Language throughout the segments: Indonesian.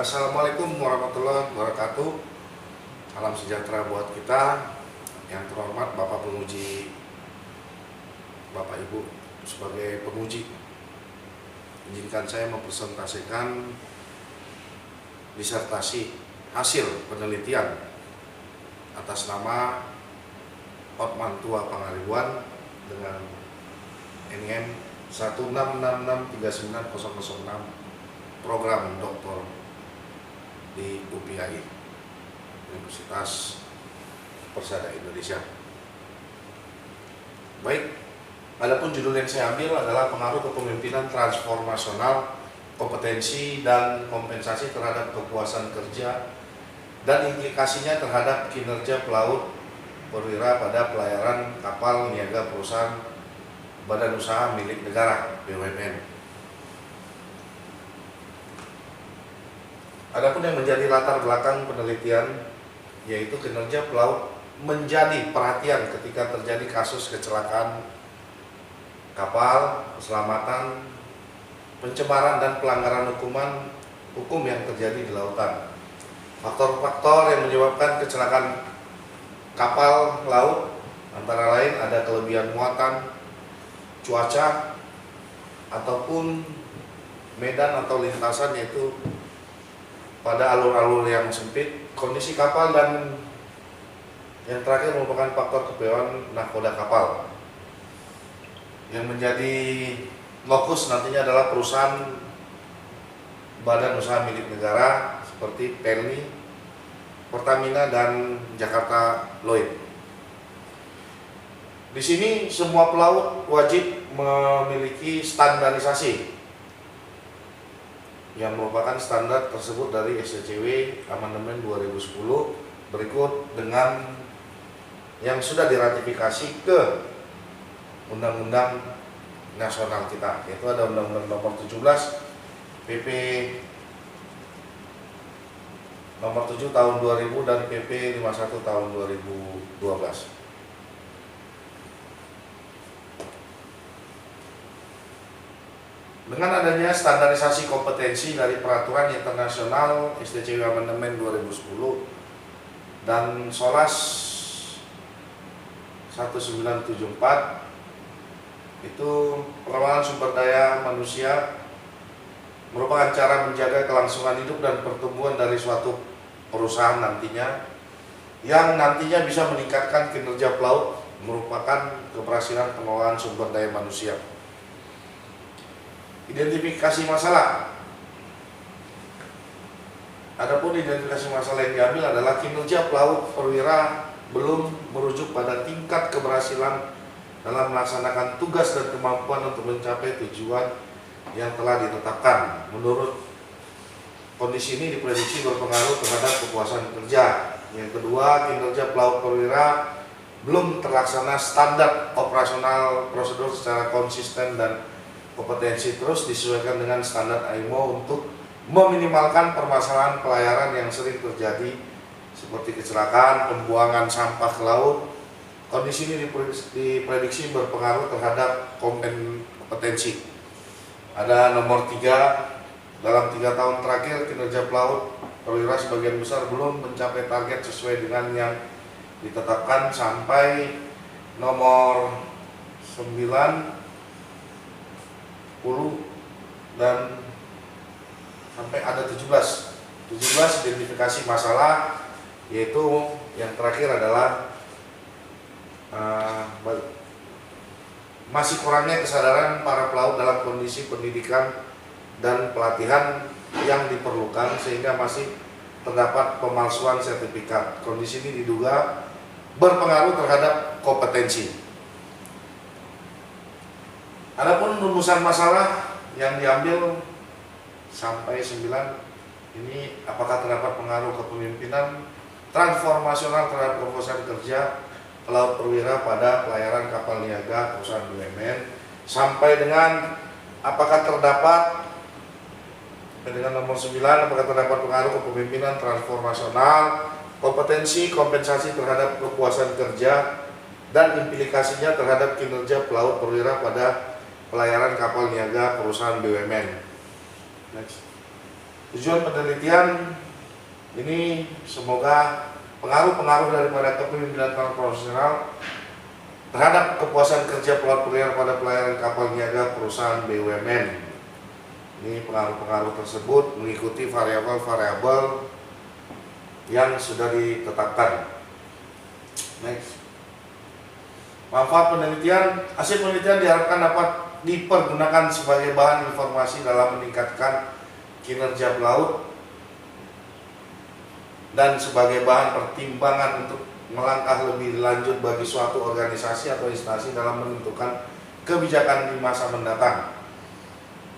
Assalamualaikum warahmatullahi wabarakatuh. Salam sejahtera buat kita. Yang terhormat Bapak Penguji, Bapak Ibu sebagai penguji, izinkan saya mempresentasikan disertasi hasil penelitian atas nama Hotman Tua Pangaribuan dengan NIM 166639006, program doktor di UPI, Universitas Persada Indonesia. Baik, adapun judul yang saya ambil adalah pengaruh kepemimpinan transformasional, kompetensi dan kompensasi terhadap kepuasan kerja dan implikasinya terhadap kinerja pelaut perwira pada pelayaran kapal niaga perusahaan badan usaha milik negara BUMN. Adapun yang menjadi latar belakang penelitian yaitu kinerja pelaut menjadi perhatian ketika terjadi kasus kecelakaan kapal, keselamatan, pencemaran dan pelanggaran hukum yang terjadi di lautan. Faktor-faktor yang menyebabkan kecelakaan kapal laut antara lain ada kelebihan muatan, cuaca, ataupun medan atau lintasan, yaitu pada alur-alur yang sempit, kondisi kapal, dan yang terakhir merupakan faktor kepewahan nahkoda kapal. Yang menjadi lokus nantinya adalah perusahaan badan usaha milik negara seperti Pelni, Pertamina, dan Jakarta Lloyd. Di sini semua pelaut wajib memiliki standarisasi yang merupakan standar tersebut dari STCW Amandemen 2010 berikut dengan yang sudah diratifikasi ke undang-undang nasional kita, yaitu ada Undang-Undang Nomor 17 PP Nomor 7 Tahun 2000 dan PP 51 Tahun 2012. Dengan adanya standarisasi kompetensi dari peraturan internasional STCW Amandemen 2010 dan SOLAS 1974, itu pengembangan sumber daya manusia merupakan cara menjaga kelangsungan hidup dan pertumbuhan dari suatu perusahaan nantinya, yang nantinya bisa meningkatkan kinerja pelaut, merupakan keberhasilan pengelolaan sumber daya manusia. Identifikasi masalah. Adapun identifikasi masalah yang diambil adalah kinerja pelaut perwira belum merujuk pada tingkat keberhasilan dalam melaksanakan tugas dan kemampuan untuk mencapai tujuan yang telah ditetapkan. Menurut kondisi ini diprediksi berpengaruh terhadap kepuasan kerja. Yang kedua, kinerja pelaut perwira belum terlaksana standar operasional prosedur secara konsisten dan kompetensi terus disesuaikan dengan standar IMO untuk meminimalkan permasalahan pelayaran yang sering terjadi seperti kecelakaan, pembuangan sampah ke laut. Kondisi ini diprediksi berpengaruh terhadap kompetensi. Ada nomor 3, dalam 3 tahun terakhir kinerja pelaut perwira sebagian besar belum mencapai target sesuai dengan yang ditetapkan, sampai nomor 9, 10 dan sampai ada 17 identifikasi masalah, yaitu yang terakhir adalah masih kurangnya kesadaran para pelaut dalam kondisi pendidikan dan pelatihan yang diperlukan sehingga masih terdapat pemalsuan sertifikat. Kondisi ini diduga berpengaruh terhadap kompetensi. Adapun rumusan masalah yang diambil sampai 9 ini, apakah terdapat pengaruh kepemimpinan transformasional terhadap kepuasan kerja pelaut perwira pada pelayaran kapal niaga perusahaan BUMN, sampai dengan apakah terdapat dengan nomor 9, apakah terdapat pengaruh kepemimpinan transformasional, kompetensi, kompensasi terhadap kepuasan kerja dan implikasinya terhadap kinerja pelaut perwira pada pelayaran kapal niaga perusahaan BUMN. Next. Tujuan penelitian ini semoga pengaruh-pengaruh daripada kepemimpinan profesional terhadap kepuasan kerja pelaut perwira pada pelayaran kapal niaga perusahaan BUMN. Ini pengaruh-pengaruh tersebut mengikuti variabel-variabel yang sudah ditetapkan. Next. Manfaat penelitian, hasil penelitian diharapkan dapat dipergunakan sebagai bahan informasi dalam meningkatkan kinerja pelaut dan sebagai bahan pertimbangan untuk melangkah lebih lanjut bagi suatu organisasi atau instansi dalam menentukan kebijakan di masa mendatang,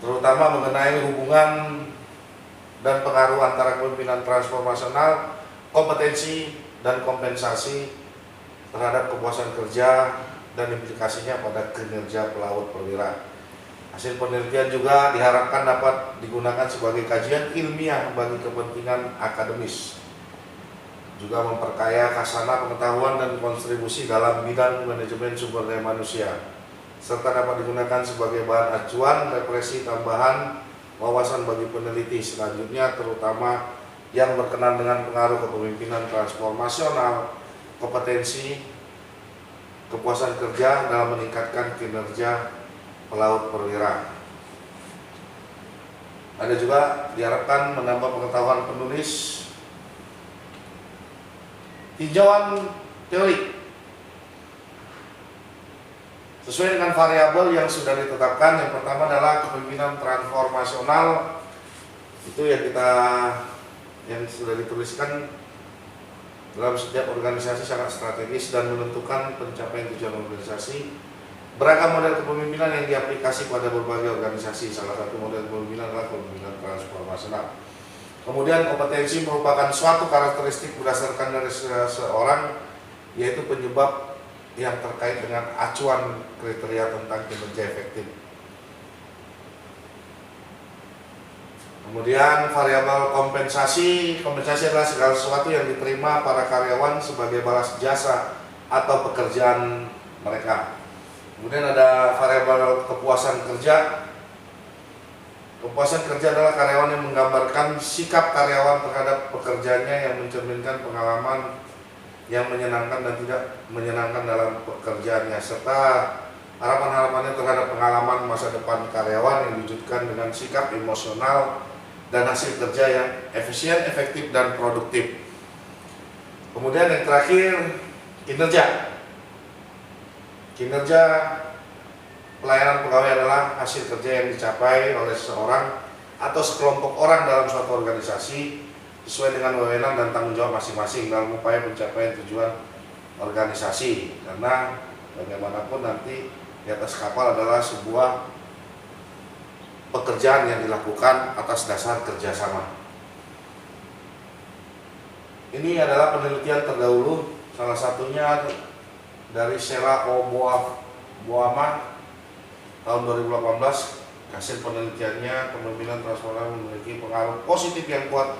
terutama mengenai hubungan dan pengaruh antara kepemimpinan transformasional, kompetensi dan kompensasi terhadap kepuasan kerja dan implikasinya pada kinerja pelaut perwira. Hasil penelitian juga diharapkan dapat digunakan sebagai kajian ilmiah bagi kepentingan akademis, juga memperkaya khazanah pengetahuan dan kontribusi dalam bidang manajemen sumber daya manusia, serta dapat digunakan sebagai bahan acuan referensi tambahan wawasan bagi peneliti selanjutnya, terutama yang berkenaan dengan pengaruh kepemimpinan transformasional, kompetensi, kepuasan kerja dalam meningkatkan kinerja pelaut perwira. Ada juga diharapkan menambah pengetahuan penulis. Tinjauan teori sesuai dengan variabel yang sudah ditetapkan. Yang pertama adalah kepemimpinan transformasional, itu yang sudah dituliskan dalam setiap organisasi sangat strategis dan menentukan pencapaian tujuan organisasi. Beragam model kepemimpinan yang diaplikasi pada berbagai organisasi. Salah satu model kepemimpinan adalah kepemimpinan transformasional. Kemudian kompetensi merupakan suatu karakteristik berdasarkan dari seseorang, yaitu penyebab yang terkait dengan acuan kriteria tentang kinerja efektif. Kemudian variabel kompensasi adalah segala sesuatu yang diterima para karyawan sebagai balas jasa atau pekerjaan mereka. Kemudian ada variabel kepuasan kerja. Kepuasan kerja adalah karyawan yang menggambarkan sikap karyawan terhadap pekerjaannya, yang mencerminkan pengalaman yang menyenangkan dan tidak menyenangkan dalam pekerjaannya, serta harapan-harapannya terhadap pengalaman masa depan karyawan yang diwujudkan dengan sikap emosional dan hasil kerja yang efisien, efektif, dan produktif. Kemudian yang terakhir, kinerja pelayanan pegawai adalah hasil kerja yang dicapai oleh seseorang atau sekelompok orang dalam suatu organisasi sesuai dengan wewenang dan tanggung jawab masing-masing dalam upaya pencapaian tujuan organisasi. Karena bagaimanapun nanti di atas kapal adalah sebuah pekerjaan yang dilakukan atas dasar kerjasama. Ini adalah penelitian terdahulu, salah satunya dari Sheila Oboama tahun 2018. Hasil penelitiannya, kepemimpinan transformasional memiliki pengaruh positif yang kuat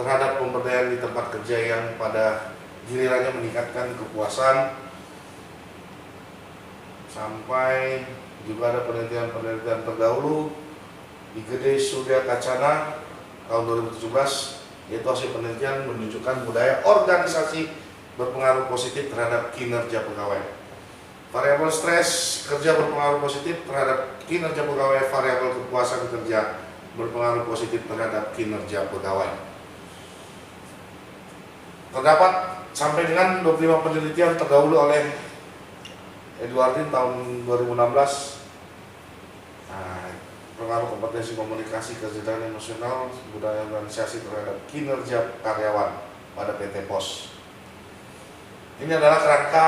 terhadap pemberdayaan di tempat kerja yang pada gilirannya meningkatkan kepuasan. Sampai juga ada penelitian terdahulu di Gede Surya Kacana tahun 2017, yaitu hasil penelitian menunjukkan budaya organisasi berpengaruh positif terhadap kinerja pegawai. Variabel stres kerja berpengaruh positif terhadap kinerja pegawai. Variabel kepuasan kerja berpengaruh positif terhadap kinerja pegawai. Terdapat sampai dengan 25 penelitian terdahulu oleh Edwardin tahun 2016. Pengaruh kompetensi komunikasi, kecerdasan emosional, budaya organisasi terhadap kinerja karyawan pada PT POS. Ini adalah kerangka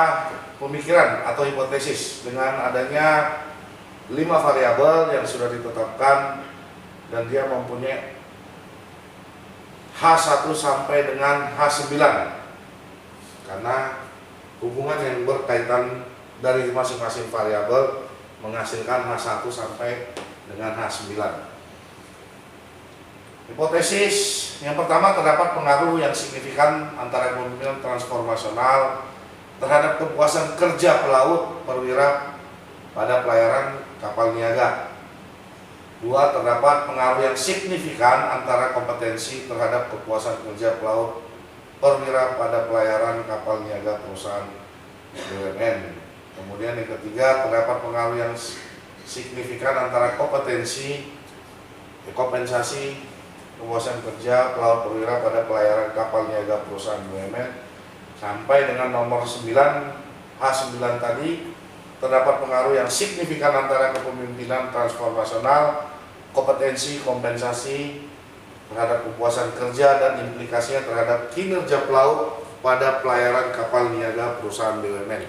pemikiran atau hipotesis dengan adanya 5 variabel yang sudah ditetapkan, dan dia mempunyai H1 sampai dengan H9 karena hubungan yang berkaitan dari masing-masing variabel menghasilkan H1 sampai dengan H9. Hipotesis yang pertama, terdapat pengaruh yang signifikan antara kepemimpinan transformasional terhadap kepuasan kerja pelaut perwira pada pelayaran kapal niaga. Dua, terdapat pengaruh yang signifikan antara kompetensi terhadap kepuasan kerja pelaut perwira pada pelayaran kapal niaga perusahaan BUMN. Kemudian yang ketiga, terdapat pengaruh yang signifikan antara kompensasi kepuasan kerja pelaut perwira pada pelayaran kapal niaga perusahaan BUMN. Sampai dengan nomor 9 H9 tadi, terdapat pengaruh yang signifikan antara kepemimpinan transformasional, kompetensi kompensasi terhadap kepuasan kerja dan implikasinya terhadap kinerja pelaut pada pelayaran kapal niaga perusahaan BUMN.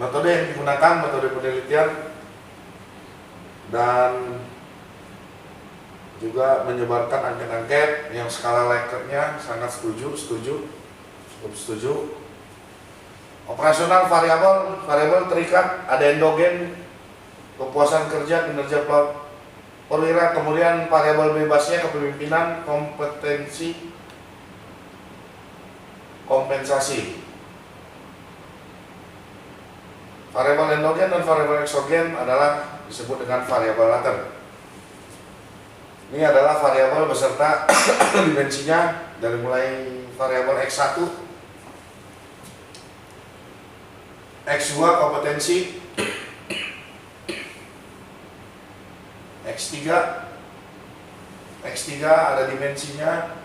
Metode yang digunakan, metode penelitian dan juga menyebarkan angket-angket yang skala Likert-nya sangat cukup setuju. Operasional variabel terikat, ada endogen, kepuasan kerja, kinerja pelaut perwira, kemudian variabel bebasnya kepemimpinan, kompetensi, kompensasi. Variabel endogen dan variabel eksogen adalah disebut dengan variabel laten. Ini adalah variabel beserta dimensinya dari mulai variabel X1, X2 kompetensi, X3 ada dimensinya,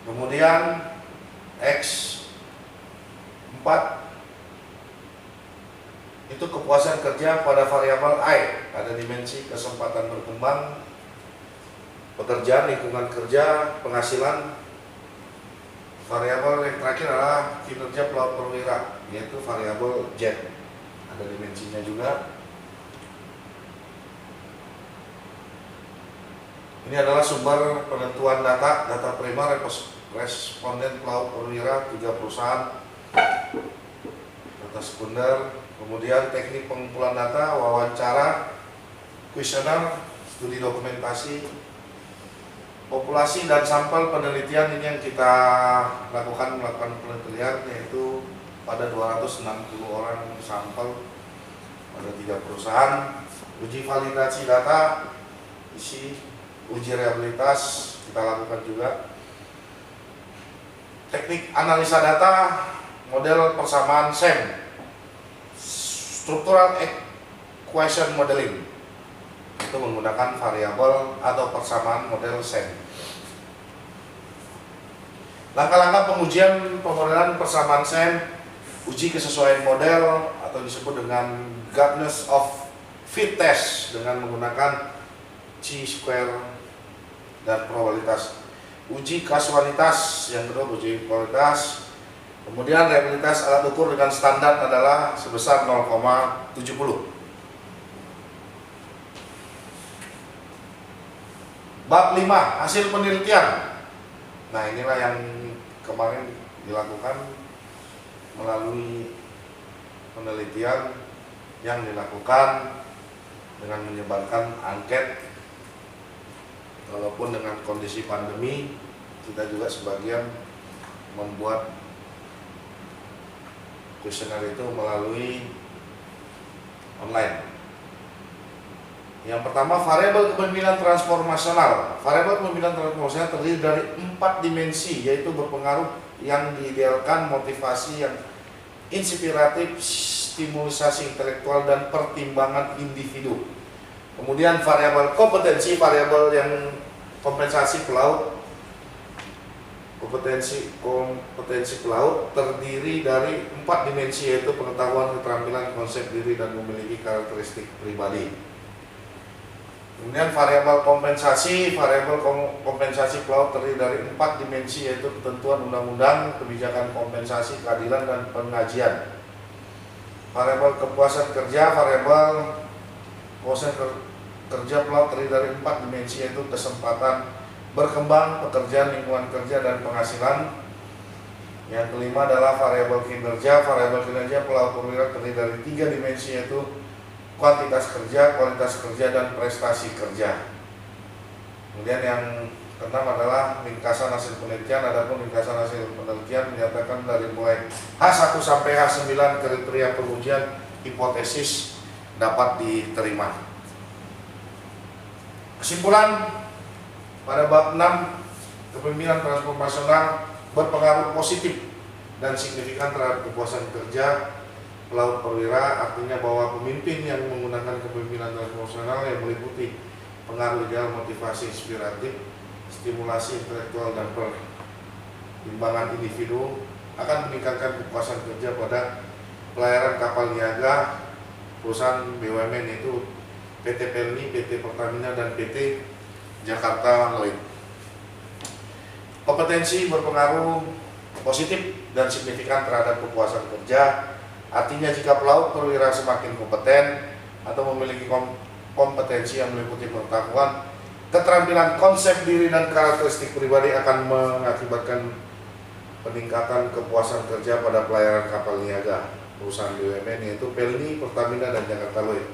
kemudian X4 itu kepuasan kerja pada variabel I, ada dimensi kesempatan berkembang, pekerjaan, lingkungan kerja, penghasilan. Variabel yang terakhir adalah kinerja pelaut perwira, yaitu variabel Z, ada dimensinya juga. Ini adalah sumber penentuan data prima responden pelaut perwira 3 perusahaan, data sekunder. Kemudian teknik pengumpulan data, wawancara, kuesioner, studi dokumentasi, populasi dan sampel penelitian. Ini yang kita melakukan penelitian, yaitu pada 260 orang sampel pada 3 perusahaan. Uji validasi data, uji reliabilitas kita lakukan juga. Teknik analisa data, model persamaan SEM, Structural Equation Modeling, itu menggunakan variabel atau persamaan model SEM. Langkah-langkah pengujian pemodelan persamaan SEM, uji kesesuaian model atau disebut dengan Gardner Fit Test dengan menggunakan chi-square dan probabilitas. Uji kasualitas, yang kedua uji probabilitas. Kemudian reliabilitas alat ukur dengan standar adalah sebesar 0,70. Bab 5, hasil penelitian. Nah, inilah yang kemarin dilakukan melalui penelitian yang dilakukan dengan menyebarkan angket. Walaupun dengan kondisi pandemi, kita juga sebagian membuat kuesioner itu melalui online. Yang pertama, variabel kepemimpinan transformasional. Variabel kepemimpinan transformasional terdiri dari 4 dimensi, yaitu berpengaruh, yang diidealkan, motivasi yang inspiratif, stimulisasi intelektual, dan pertimbangan individu. Kemudian variabel kompetensi, variabel yang kompensasi pelaut. Kompetensi pelaut terdiri dari 4 dimensi, yaitu pengetahuan, keterampilan, konsep diri, dan memiliki karakteristik pribadi. Kemudian variabel kompensasi pelaut terdiri dari 4 dimensi, yaitu ketentuan undang-undang, kebijakan kompensasi, keadilan, dan pengajian. Variabel kepuasan kerja pelaut terdiri dari 4 dimensi, yaitu kesempatan berkembang, pekerjaan, lingkungan kerja, dan penghasilan. Yang kelima adalah variabel kinerja pelaut perwira terdiri dari 3 dimensi, yaitu kuantitas kerja, kualitas kerja, dan prestasi kerja. Kemudian yang Keenam adalah ringkasan hasil penelitian. Adapun ringkasan hasil penelitian menyatakan dari mulai H1 sampai H9 kriteria pengujian hipotesis dapat diterima. Kesimpulan pada bab 6, kepemimpinan transformasional berpengaruh positif dan signifikan terhadap kepuasan kerja pelaut perwira, artinya bahwa pemimpin yang menggunakan kepemimpinan transformasional yang meliputi pengaruh ideal, motivasi inspiratif, stimulasi intelektual dan pertimbangan individu akan meningkatkan kepuasan kerja pada pelayaran kapal niaga perusahaan BUMN, yaitu PT Pelni, PT Pertamina, dan PT Jakarta Lloyd. Kompetensi berpengaruh positif dan signifikan terhadap kepuasan kerja, artinya jika pelaut perwira semakin kompeten atau memiliki kompetensi yang meliputi pengetahuan, keterampilan, konsep diri, dan karakteristik pribadi akan mengakibatkan peningkatan kepuasan kerja pada pelayaran kapal niaga perusahaan BUMN, yaitu Pelni, Pertamina, dan Jakarta Lloyd.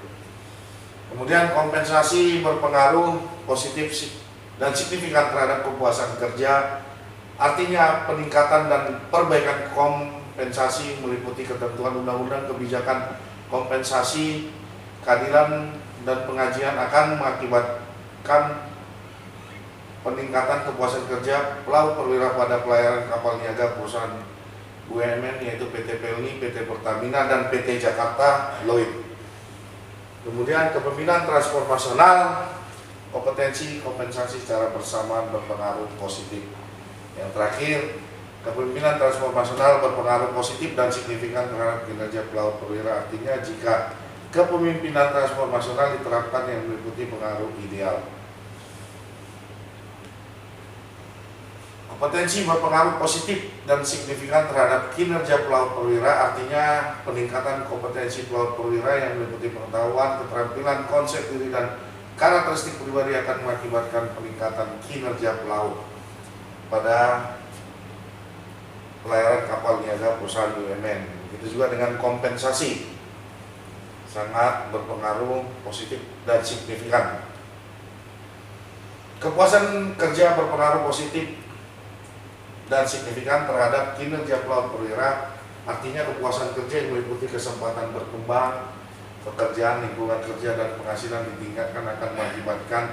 Kemudian kompensasi berpengaruh positif dan signifikan terhadap kepuasan kerja, artinya peningkatan dan perbaikan kompensasi meliputi ketentuan undang-undang, kebijakan kompensasi, keadilan, dan pengajian akan mengakibatkan peningkatan kepuasan kerja pelaut perwira pada pelayaran kapal niaga perusahaan BUMN, yaitu PT Pelni, PT Pertamina, dan PT Jakarta Lloyd. Kemudian kepemimpinan transformasional, kompetensi kompensasi secara bersamaan berpengaruh positif. Yang terakhir, kepemimpinan transformasional berpengaruh positif dan signifikan terhadap kinerja pelaut perwira, artinya jika kepemimpinan transformasional diterapkan yang meliputi pengaruh ideal. Kompetensi berpengaruh positif dan signifikan terhadap kinerja pelaut perwira, artinya peningkatan kompetensi pelaut perwira yang meliputi pengetahuan, keterampilan, konsep diri, dan karakteristik pribadi akan mengakibatkan peningkatan kinerja pelaut pada pelayaran kapal niaga perusahaan BUMN. Begitu juga dengan kompensasi, sangat berpengaruh positif dan signifikan. Kepuasan kerja berpengaruh positif dan signifikan terhadap kinerja pelaut perwira, artinya kepuasan kerja yang meliputi kesempatan berkembang, pekerjaan, lingkungan kerja, dan penghasilan ditingkatkan akan mengakibatkan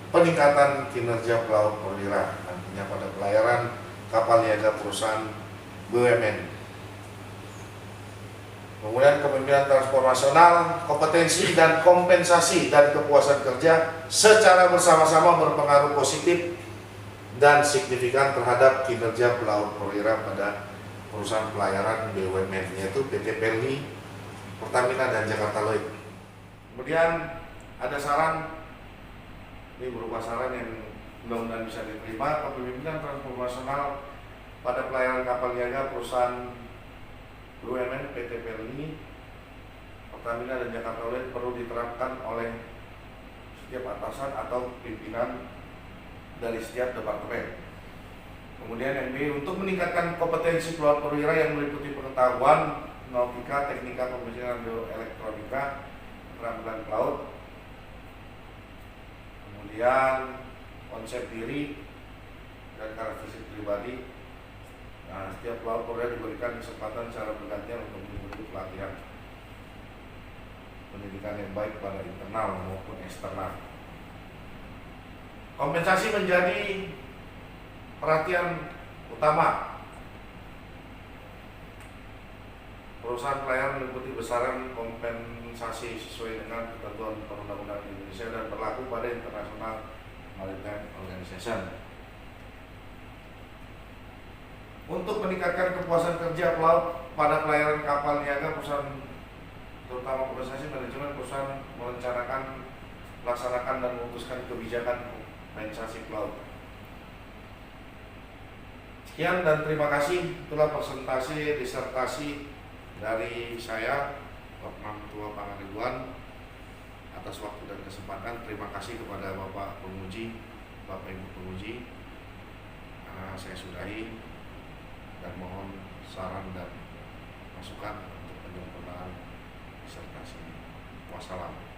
peningkatan kinerja pelaut perwira, artinya pada pelayaran kapal niaga perusahaan BUMN. Kemudian kepemimpinan transformasional, kompetensi dan kompensasi dan kepuasan kerja secara bersama-sama berpengaruh positif dan signifikan terhadap kinerja pelaut perwira pada perusahaan pelayaran BUMN, yaitu PT Pelni, Pertamina, dan Jakarta Lloyd. Kemudian ada saran, ini berupa saran yang mudah-mudahan bisa diterima. Kepemimpinan transformasional pada pelayaran kapal niaga perusahaan BUMN, PT Pelni, Pertamina, dan Jakarta Lloyd perlu diterapkan oleh setiap atasan atau pimpinan dari setiap departemen. Kemudian yang B, untuk meningkatkan kompetensi pelaut perwira yang meliputi pengetahuan, nautika, teknika, pembicaraan, elektronika, keterampilan pelaut, kemudian konsep diri dan karakteristik pribadi. Nah, setiap pelaut perwira diberikan kesempatan secara bergantian untuk mengikuti pelatihan pendidikan yang baik pada internal maupun eksternal. Kompensasi menjadi perhatian utama. Perusahaan pelayaran meliputi besaran kompensasi sesuai dengan ketentuan perundang-undangan Indonesia dan berlaku pada International Maritime Organization. Untuk meningkatkan kepuasan kerja pelaut pada pelayaran kapal niaga perusahaan, terutama kompensasi manajemen perusahaan merencanakan, melaksanakan, dan memutuskan kebijakan kompensasi pelaut. Sekian dan terima kasih. Itulah presentasi disertasi dari saya, Bapak Tua Pangaribuan, atas waktu dan kesempatan. Terima kasih kepada Bapak penguji, Bapak Ibu penguji. Saya sudahi dan mohon saran dan masukan untuk penyempurnaan disertasi. Wassalam.